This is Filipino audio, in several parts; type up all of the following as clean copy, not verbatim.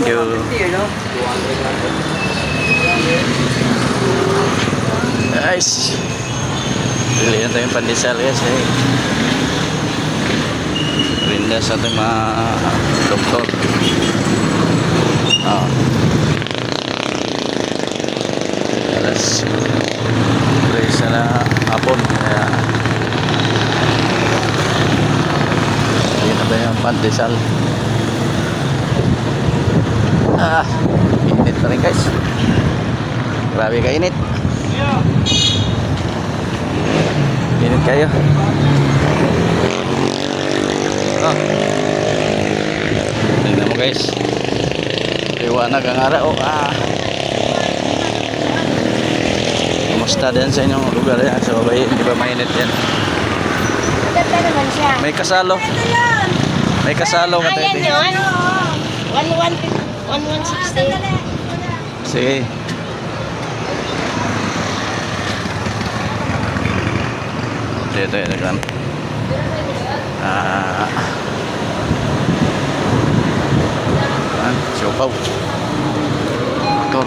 Thank you. Guys, bili na tayong pandesal guys eh. Rinda sa ating mga doktor. Alas 3 na hapon. Kaya bili na tayong pandesal. Init pa rin guys. Grabe ka init. Init kayo. Tingnan mo guys. Liwanag ang araw. Kumusta din sa inyong lugar yan? Sa babae, hindi ba mainit yan? Maganda naman siya. May kasalo. May kasalo ka tayo. Ayan yun. 1160. Sige. Ito yun, naglan. Siopaw. Motor.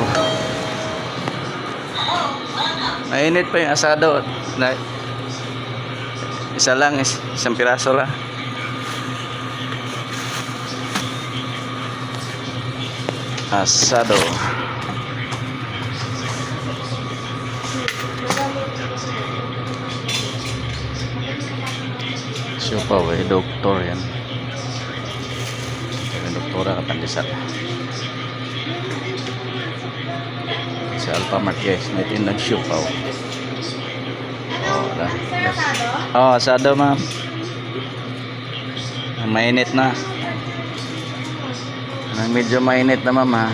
Mainit pa yung asado. Isa lang, isang piraso lang. Asado. Siopaw eh, doktor yan. Doktora ka pandesal. Sa Alphamart guys, may tindag siopaw. Wala. Asado ma'am. Mainit na. Medyo mainit na ma'am ha.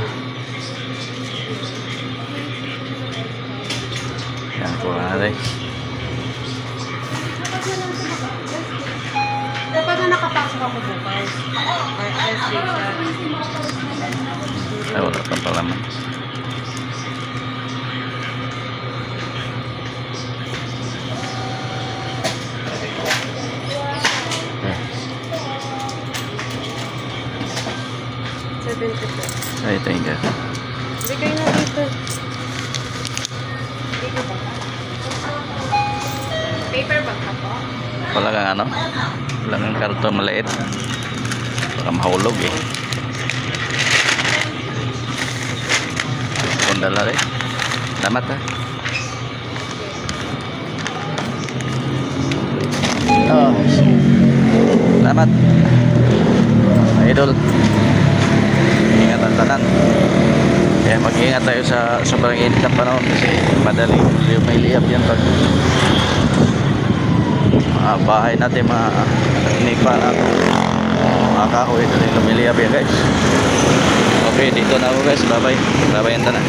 Yan po natin. Dapat na nakapasok ako bukas. Ay, wala pa pala man. Ay, thank you. Bigay na dito. Dito ba? Paper bag ka po? Wala kang ano? Wala kang karton maliit. Baka mahulog eh. Kundala rin. Salamat ha. Salamat. Idol. Ingat ang tanan. Kaya mag-ingat tayo sa sobrang init ng panahon kasi madaling lumiliyap yan pag bahay natin mga nipa natin mga kahoy na lumiliyap yan guys. Okay, dito na ako guys. Bye bye. Bye bye ang tanan.